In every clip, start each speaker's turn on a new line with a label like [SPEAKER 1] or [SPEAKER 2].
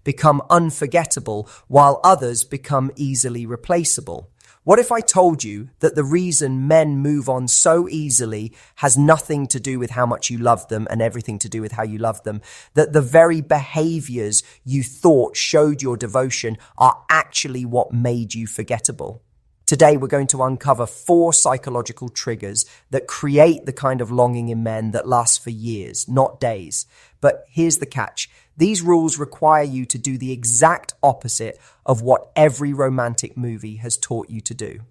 [SPEAKER 1] become unforgettable while others become easily replaceable? What if I told you that the reason men move on so easily has nothing to do with how much you love them and everything to do with how you love them, that the very behaviors you thought showed your devotion are actually what made you forgettable? Today, we're going to uncover 4 psychological triggers that create the kind of longing in men that lasts for years, not days. But here's the catch. These rules require you to do the exact opposite of what every romantic movie has taught you to do.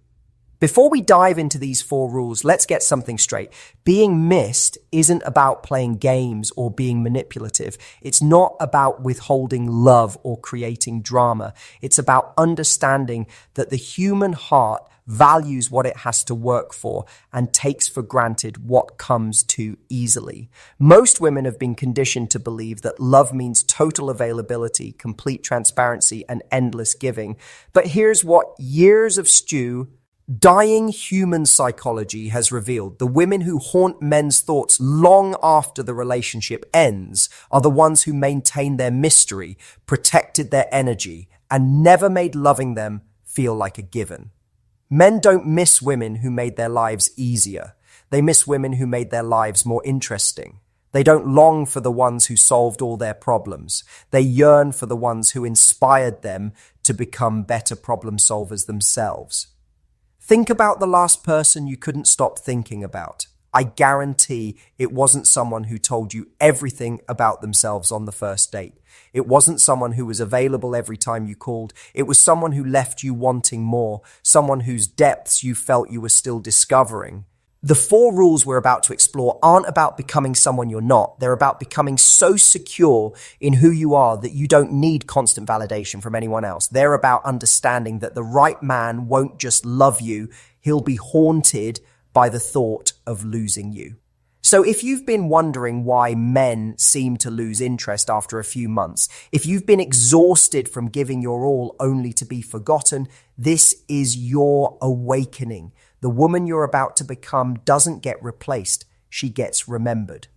[SPEAKER 1] Before we dive into these 4 rules, let's get something straight. Being missed isn't about playing games or being manipulative. It's not about withholding love or creating drama. It's about understanding that the human heart values what it has to work for and takes for granted what comes too easily. Most women have been conditioned to believe that love means total availability, complete transparency, and endless giving. But here's what years of dying human psychology has revealed. The women who haunt men's thoughts long after the relationship ends are the ones who maintained their mystery, protected their energy, and never made loving them feel like a given. Men don't miss women who made their lives easier. They miss women who made their lives more interesting. They don't long for the ones who solved all their problems. They yearn for the ones who inspired them to become better problem solvers themselves. Think about the last person you couldn't stop thinking about. I guarantee it wasn't someone who told you everything about themselves on the first date. It wasn't someone who was available every time you called. It was someone who left you wanting more, someone whose depths you felt you were still discovering. The 4 rules we're about to explore aren't about becoming someone you're not. They're about becoming so secure in who you are that you don't need constant validation from anyone else. They're about understanding that the right man won't just love you, he'll be haunted by the thought of losing you. So if you've been wondering why men seem to lose interest after a few months, if you've been exhausted from giving your all only to be forgotten, this is your awakening. The woman you're about to become doesn't get replaced, she gets remembered.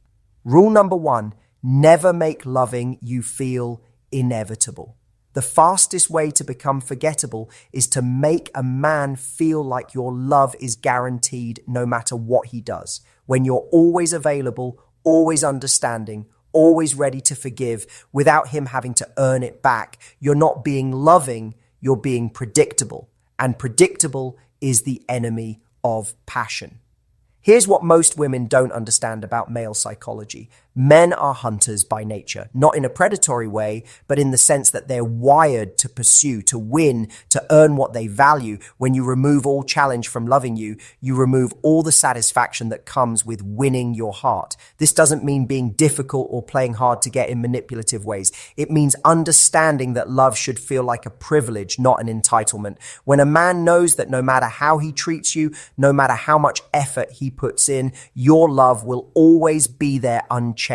[SPEAKER 1] Rule number 1, never make loving you feel inevitable. The fastest way to become forgettable is to make a man feel like your love is guaranteed no matter what he does. When you're always available, always understanding, always ready to forgive without him having to earn it back, you're not being loving, you're being predictable. And predictable is the enemy of passion. Here's what most women don't understand about male psychology. Men are hunters by nature, not in a predatory way, but in the sense that they're wired to pursue, to win, to earn what they value. When you remove all challenge from loving you, you remove all the satisfaction that comes with winning your heart. This doesn't mean being difficult or playing hard to get in manipulative ways. It means understanding that love should feel like a privilege, not an entitlement. When a man knows that no matter how he treats you, no matter how much effort he puts in, your love will always be there unchanged.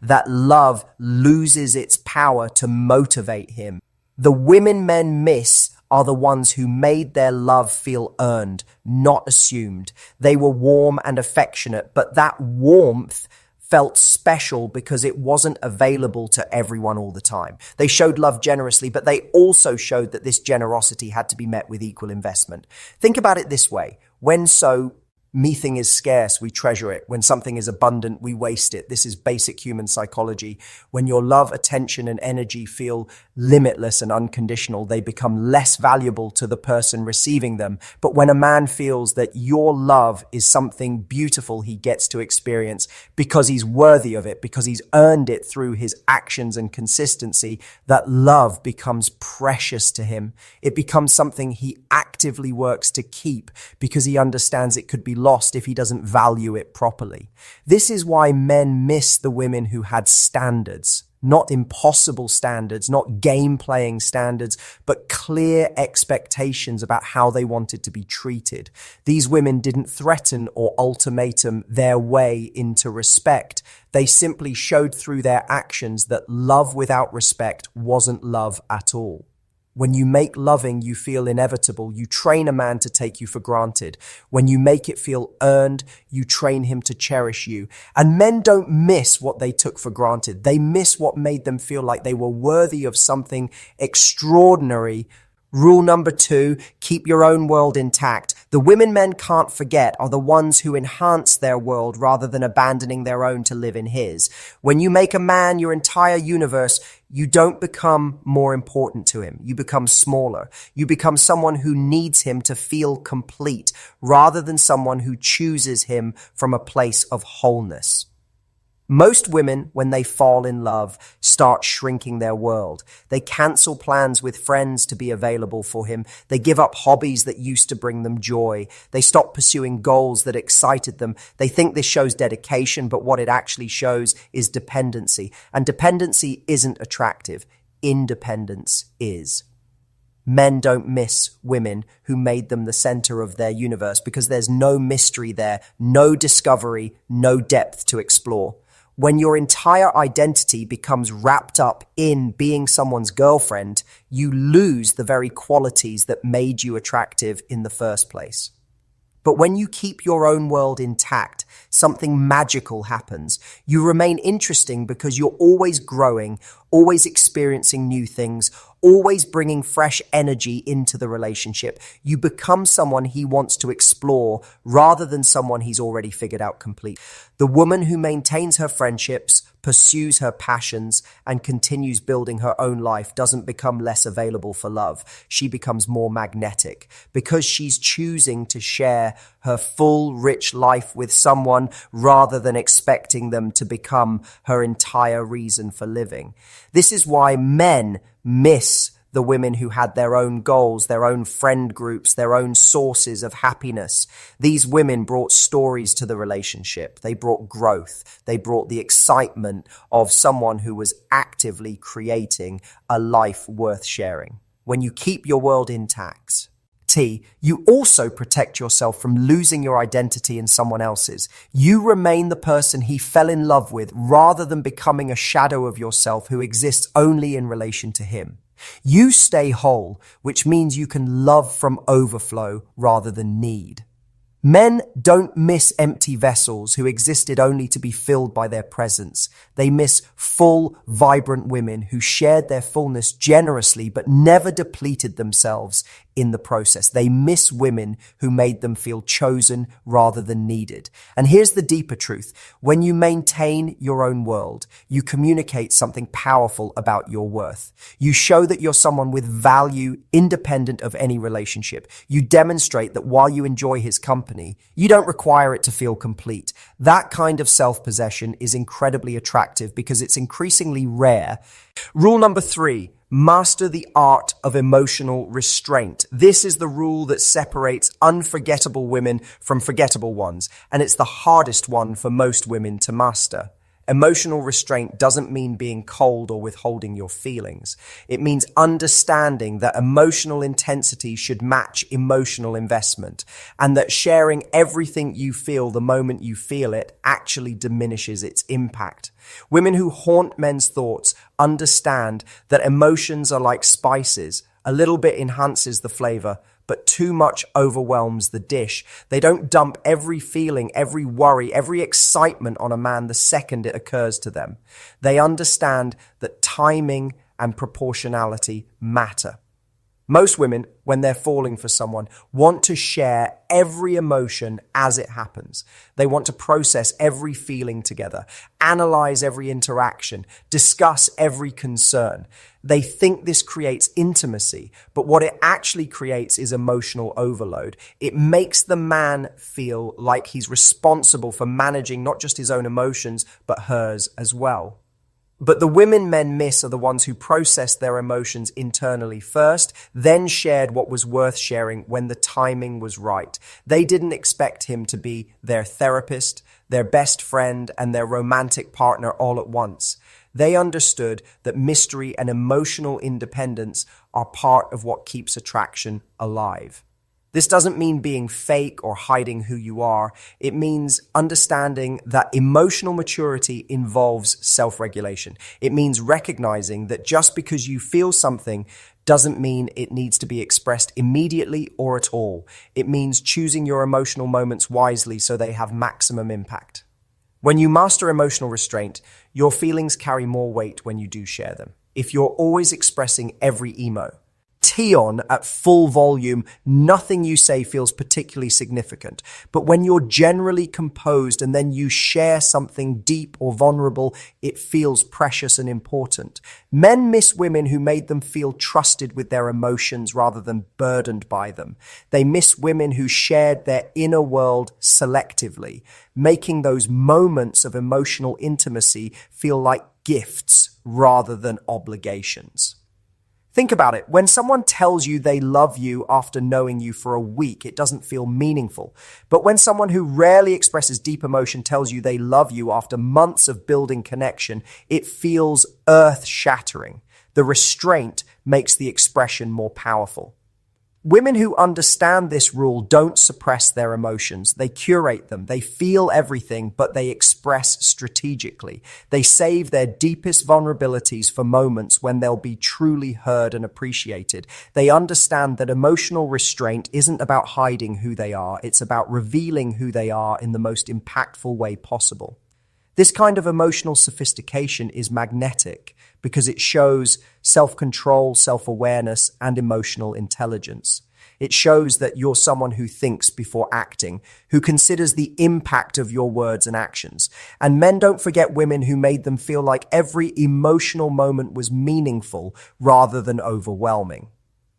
[SPEAKER 1] That love loses its power to motivate him. The women men miss are the ones who made their love feel earned, not assumed. They were warm and affectionate, but that warmth felt special because it wasn't available to everyone all the time. They showed love generously, but they also showed that this generosity had to be met with equal investment. Think about it this way. Meething is scarce, we treasure it. When something is abundant, we waste it. This is basic human psychology. When your love, attention, and energy feel limitless and unconditional, they become less valuable to the person receiving them. But when a man feels that your love is something beautiful he gets to experience because he's worthy of it, because he's earned it through his actions and consistency, that love becomes precious to him. It becomes something he actively works to keep because he understands it could be lost if he doesn't value it properly. This is why men miss the women who had standards, not impossible standards, not game-playing standards, but clear expectations about how they wanted to be treated. These women didn't threaten or ultimatum their way into respect. They simply showed through their actions that love without respect wasn't love at all. When you make loving you feel inevitable, you train a man to take you for granted. When you make it feel earned, you train him to cherish you. And men don't miss what they took for granted. They miss what made them feel like they were worthy of something extraordinary. Rule number 2, keep your own world intact. The women men can't forget are the ones who enhance their world rather than abandoning their own to live in his. When you make a man your entire universe, you don't become more important to him. You become smaller. You become someone who needs him to feel complete rather than someone who chooses him from a place of wholeness. Most women, when they fall in love, start shrinking their world. They cancel plans with friends to be available for him. They give up hobbies that used to bring them joy. They stop pursuing goals that excited them. They think this shows dedication, but what it actually shows is dependency. And dependency isn't attractive. Independence is. Men don't miss women who made them the center of their universe because there's no mystery there, no discovery, no depth to explore. When your entire identity becomes wrapped up in being someone's girlfriend, you lose the very qualities that made you attractive in the first place. But when you keep your own world intact, something magical happens. You remain interesting because you're always growing, always experiencing new things, always bringing fresh energy into the relationship. You become someone he wants to explore rather than someone he's already figured out complete. The woman who maintains her friendships, pursues her passions, and continues building her own life doesn't become less available for love. She becomes more magnetic because she's choosing to share her full, rich life with someone rather than expecting them to become her entire reason for living. This is why men miss the women who had their own goals, their own friend groups, their own sources of happiness. These women brought stories to the relationship. They brought growth. They brought the excitement of someone who was actively creating a life worth sharing. When you keep your world intact, you also protect yourself from losing your identity in someone else's. You remain the person he fell in love with rather than becoming a shadow of yourself who exists only in relation to him. You stay whole, which means you can love from overflow rather than need. Men don't miss empty vessels who existed only to be filled by their presence. They miss full, vibrant women who shared their fullness generously but never depleted themselves in the process. They miss women who made them feel chosen rather than needed. And here's the deeper truth. When you maintain your own world, you communicate something powerful about your worth. You show that you're someone with value independent of any relationship. You demonstrate that while you enjoy his company, you don't require it to feel complete. That kind of self-possession is incredibly attractive because it's increasingly rare. Rule number 3. Master the art of emotional restraint. This is the rule that separates unforgettable women from forgettable ones, and it's the hardest one for most women to master. Emotional restraint doesn't mean being cold or withholding your feelings. It means understanding that emotional intensity should match emotional investment, and that sharing everything you feel the moment you feel it actually diminishes its impact. Women who haunt men's thoughts understand that emotions are like spices. A little bit enhances the flavor, but too much overwhelms the dish. They don't dump every feeling, every worry, every excitement on a man the second it occurs to them. They understand that timing and proportionality matter. Most women, when they're falling for someone, want to share every emotion as it happens. They want to process every feeling together, analyze every interaction, discuss every concern. They think this creates intimacy, but what it actually creates is emotional overload. It makes the man feel like he's responsible for managing not just his own emotions, but hers as well. But the women men miss are the ones who processed their emotions internally first, then shared what was worth sharing when the timing was right. They didn't expect him to be their therapist, their best friend, and their romantic partner all at once. They understood that mystery and emotional independence are part of what keeps attraction alive. This doesn't mean being fake or hiding who you are. It means understanding that emotional maturity involves self-regulation. It means recognizing that just because you feel something doesn't mean it needs to be expressed immediately or at all. It means choosing your emotional moments wisely so they have maximum impact. When you master emotional restraint, your feelings carry more weight when you do share them. If you're always expressing every emo, Tion at full volume, nothing you say feels particularly significant. But when you're generally composed and then you share something deep or vulnerable, it feels precious and important. Men miss women who made them feel trusted with their emotions rather than burdened by them. They miss women who shared their inner world selectively, making those moments of emotional intimacy feel like gifts rather than obligations. Think about it. When someone tells you they love you after knowing you for a week, it doesn't feel meaningful. But when someone who rarely expresses deep emotion tells you they love you after months of building connection, it feels earth-shattering. The restraint makes the expression more powerful. Women who understand this rule don't suppress their emotions. They curate them. They feel everything, but they express strategically. They save their deepest vulnerabilities for moments when they'll be truly heard and appreciated. They understand that emotional restraint isn't about hiding who they are. It's about revealing who they are in the most impactful way possible. This kind of emotional sophistication is magnetic because it shows self-control, self-awareness, and emotional intelligence. It shows that you're someone who thinks before acting, who considers the impact of your words and actions. And men don't forget women who made them feel like every emotional moment was meaningful rather than overwhelming.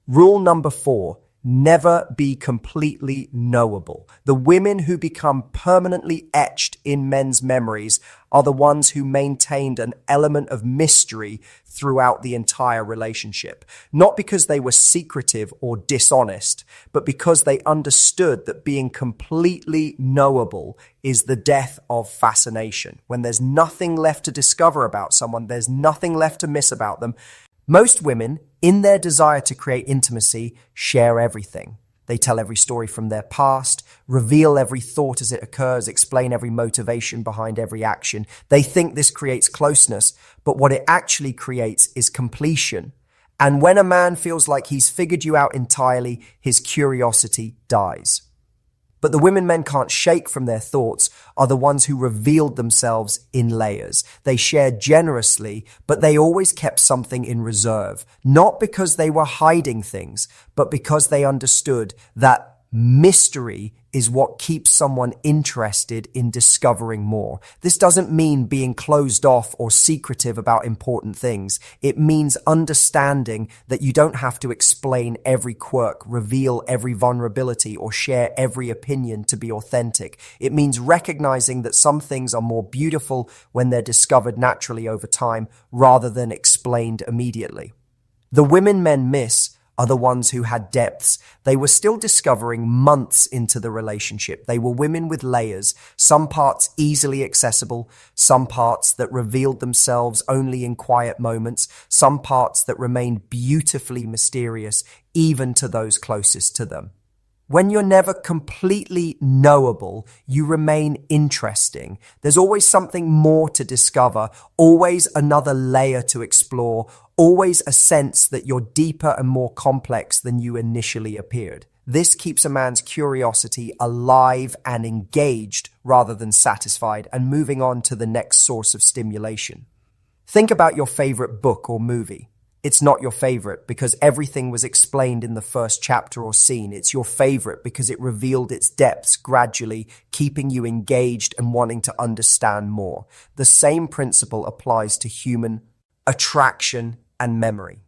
[SPEAKER 1] Rule number 4. Never be completely knowable. The women who become permanently etched in men's memories are the ones who maintained an element of mystery throughout the entire relationship. Not because they were secretive or dishonest, but because they understood that being completely knowable is the death of fascination. When there's nothing left to discover about someone, there's nothing left to miss about them. Most women, in their desire to create intimacy, share everything. They tell every story from their past, reveal every thought as it occurs, explain every motivation behind every action. They think this creates closeness, but what it actually creates is completion. And when a man feels like he's figured you out entirely, his curiosity dies. But the women men can't shake from their thoughts are the ones who revealed themselves in layers. They shared generously, but they always kept something in reserve, not because they were hiding things, but because they understood that mystery is what keeps someone interested in discovering more. This doesn't mean being closed off or secretive about important things. It means understanding that you don't have to explain every quirk, reveal every vulnerability, or share every opinion to be authentic. It means recognizing that some things are more beautiful when they're discovered naturally over time rather than explained immediately. The women men miss are the ones who had depths. They were still discovering months into the relationship. They were women with layers, some parts easily accessible, some parts that revealed themselves only in quiet moments, some parts that remained beautifully mysterious, even to those closest to them. When you're never completely knowable, you remain interesting. There's always something more to discover, always another layer to explore, always a sense that you're deeper and more complex than you initially appeared. This keeps a man's curiosity alive and engaged rather than satisfied and moving on to the next source of stimulation. Think about your favorite book or movie. It's not your favorite because everything was explained in the first chapter or scene. It's your favorite because it revealed its depths gradually, keeping you engaged and wanting to understand more. The same principle applies to human attraction and memory.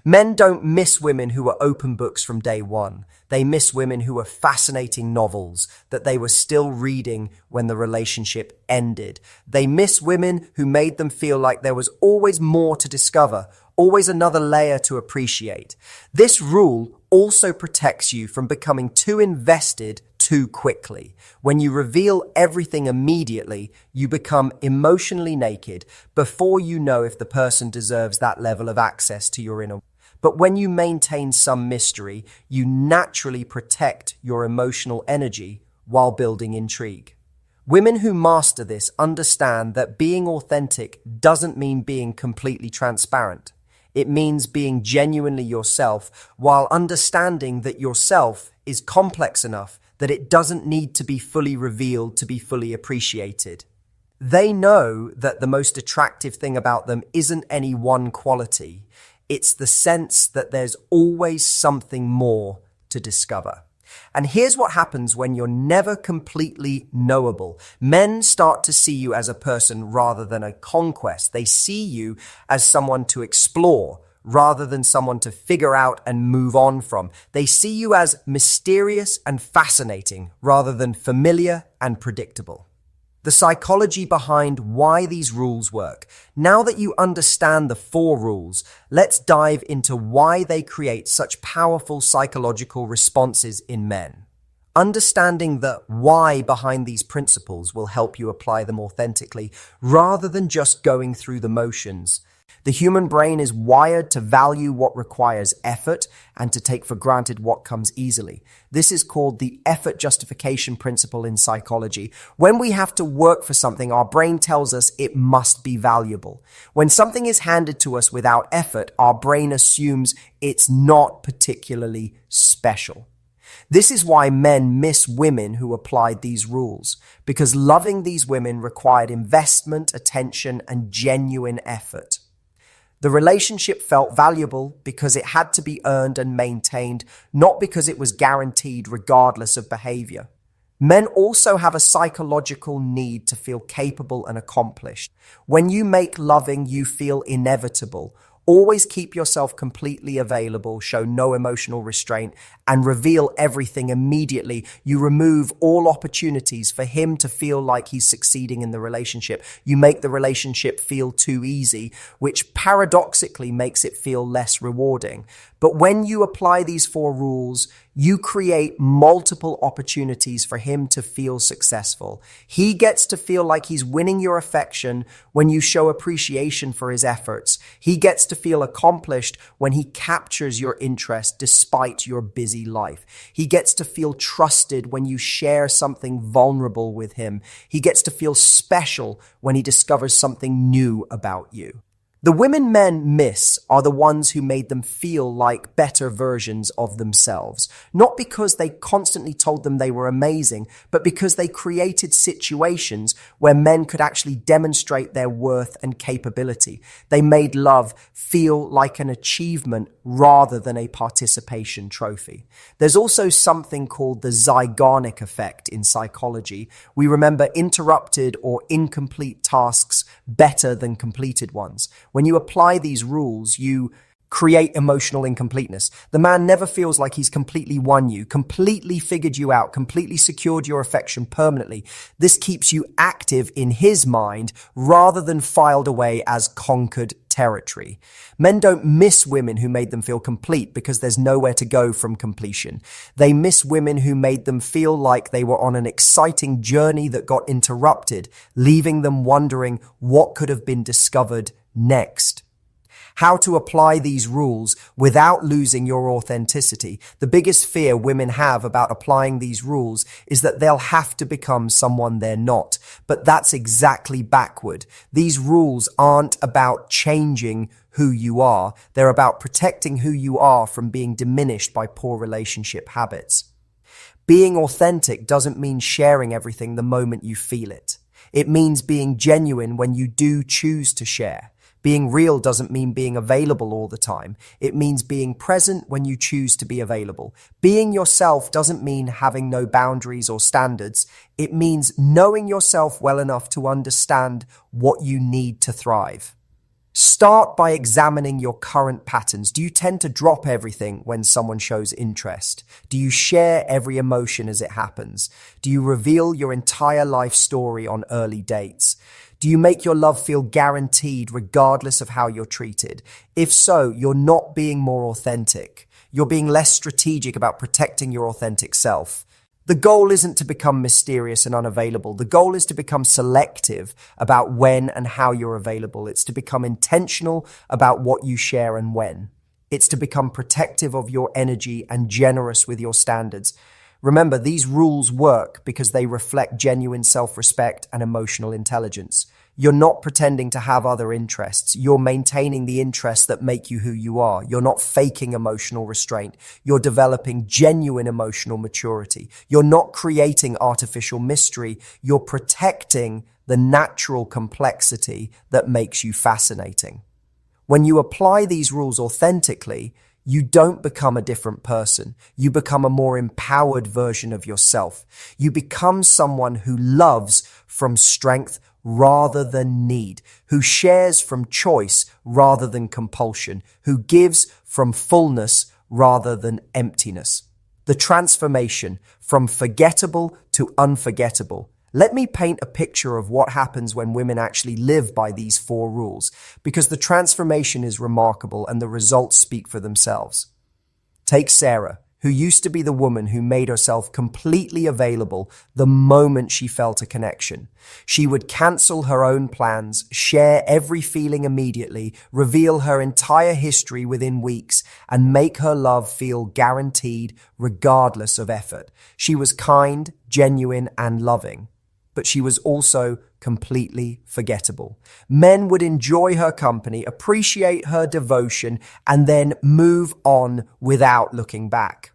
[SPEAKER 1] Men don't miss women who are open books from day one. They miss women who are fascinating novels that they were still reading when the relationship ended. They miss women who made them feel like there was always more to discover, always another layer to appreciate. This rule also protects you from becoming too invested too quickly. When you reveal everything immediately, you become emotionally naked before you know if the person deserves that level of access to your inner. But when you maintain some mystery, you naturally protect your emotional energy while building intrigue. Women who master this understand that being authentic doesn't mean being completely transparent. It means being genuinely yourself while understanding that yourself is complex enough that it doesn't need to be fully revealed to be fully appreciated. They know that the most attractive thing about them isn't any one quality. It's the sense that there's always something more to discover. And here's what happens when you're never completely knowable. Men start to see you as a person rather than a conquest. They see you as someone to explore rather than someone to figure out and move on from. They see you as mysterious and fascinating rather than familiar and predictable. The psychology behind why these rules work. Now that you understand the 4 rules, let's dive into why they create such powerful psychological responses in men. Understanding the why behind these principles will help you apply them authentically rather than just going through the motions. The human brain is wired to value what requires effort and to take for granted what comes easily. This is called the effort justification principle in psychology. When we have to work for something, our brain tells us it must be valuable. When something is handed to us without effort, our brain assumes it's not particularly special. This is why men miss women who applied these rules, because loving these women required investment, attention, and genuine effort. The relationship felt valuable because it had to be earned and maintained, not because it was guaranteed regardless of behavior. Men also have a psychological need to feel capable and accomplished. When you make loving you feel inevitable, always keep yourself completely available, show no emotional restraint, and reveal everything immediately. You remove all opportunities for him to feel like he's succeeding in the relationship. You make the relationship feel too easy, which paradoxically makes it feel less rewarding. But when you apply these 4 rules, you create multiple opportunities for him to feel successful. He gets to feel like he's winning your affection when you show appreciation for his efforts. He gets to feel accomplished when he captures your interest despite your busy life. He gets to feel trusted when you share something vulnerable with him. He gets to feel special when he discovers something new about you. The women men miss are the ones who made them feel like better versions of themselves, not because they constantly told them they were amazing, but because they created situations where men could actually demonstrate their worth and capability. They made love feel like an achievement rather than a participation trophy. There's also something called the Zeigarnik effect in psychology. We remember interrupted or incomplete tasks better than completed ones. When you apply these rules, you create emotional incompleteness. The man never feels like he's completely won you, completely figured you out, completely secured your affection permanently. This keeps you active in his mind rather than filed away as conquered territory. Men don't miss women who made them feel complete because there's nowhere to go from completion. They miss women who made them feel like they were on an exciting journey that got interrupted, leaving them wondering what could have been discovered next. How to apply these rules without losing your authenticity. The biggest fear women have about applying these rules is that they'll have to become someone they're not. But that's exactly backward. These rules aren't about changing who you are. They're about protecting who you are from being diminished by poor relationship habits. Being authentic doesn't mean sharing everything the moment you feel it. It means being genuine when you do choose to share. Being real doesn't mean being available all the time. It means being present when you choose to be available. Being yourself doesn't mean having no boundaries or standards. It means knowing yourself well enough to understand what you need to thrive. Start by examining your current patterns. Do you tend to drop everything when someone shows interest? Do you share every emotion as it happens? Do you reveal your entire life story on early dates? Do you make your love feel guaranteed regardless of how you're treated? If so, you're not being more authentic. You're being less strategic about protecting your authentic self. The goal isn't to become mysterious and unavailable. The goal is to become selective about when and how you're available. It's to become intentional about what you share and when. It's to become protective of your energy and generous with your standards. Remember, these rules work because they reflect genuine self-respect and emotional intelligence. You're not pretending to have other interests. You're maintaining the interests that make you who you are. You're not faking emotional restraint. You're developing genuine emotional maturity. You're not creating artificial mystery. You're protecting the natural complexity that makes you fascinating. When you apply these rules authentically, you don't become a different person. You become a more empowered version of yourself. You become someone who loves from strength rather than need, who shares from choice rather than compulsion, who gives from fullness rather than emptiness. The transformation from forgettable to unforgettable. Let me paint a picture of what happens when women actually live by these 4 rules, because the transformation is remarkable and the results speak for themselves. Take Sarah, who used to be the woman who made herself completely available the moment she felt a connection. She would cancel her own plans, share every feeling immediately, reveal her entire history within weeks, and make her love feel guaranteed regardless of effort. She was kind, genuine, and loving. But she was also completely forgettable. Men would enjoy her company, appreciate her devotion, and then move on without looking back.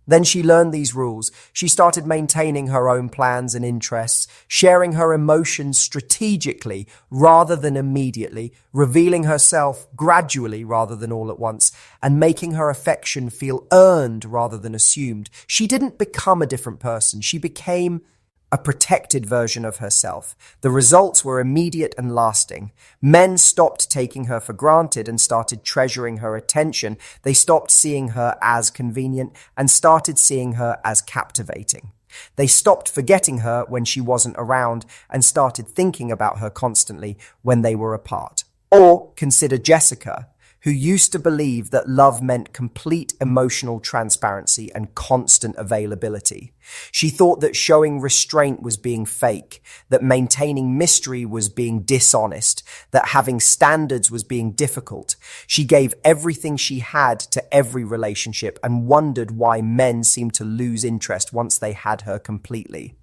[SPEAKER 1] Then she learned these rules. She started maintaining her own plans and interests, sharing her emotions strategically rather than immediately, revealing herself gradually rather than all at once, and making her affection feel earned rather than assumed. She didn't become a different person. She became a protected version of herself. The results were immediate and lasting. Men stopped taking her for granted and started treasuring her attention. They stopped seeing her as convenient and started seeing her as captivating. They stopped forgetting her when she wasn't around and started thinking about her constantly when they were apart. Or consider Jessica, who used to believe that love meant complete emotional transparency and constant availability. She thought that showing restraint was being fake, that maintaining mystery was being dishonest, that having standards was being difficult. She gave everything she had to every relationship and wondered why men seemed to lose interest once they had her completely.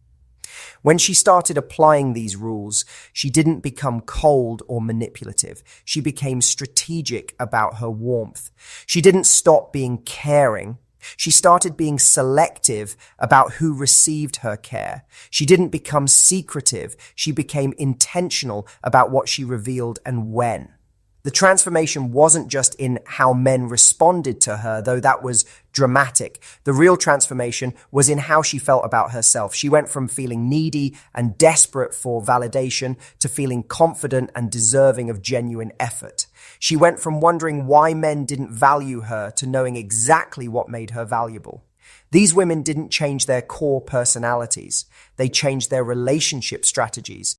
[SPEAKER 1] When she started applying these rules, she didn't become cold or manipulative. She became strategic about her warmth. She didn't stop being caring. She started being selective about who received her care. She didn't become secretive. She became intentional about what she revealed and when. The transformation wasn't just in how men responded to her, though that was dramatic. The real transformation was in how she felt about herself. She went from feeling needy and desperate for validation to feeling confident and deserving of genuine effort. She went from wondering why men didn't value her to knowing exactly what made her valuable. These women didn't change their core personalities. They changed their relationship strategies.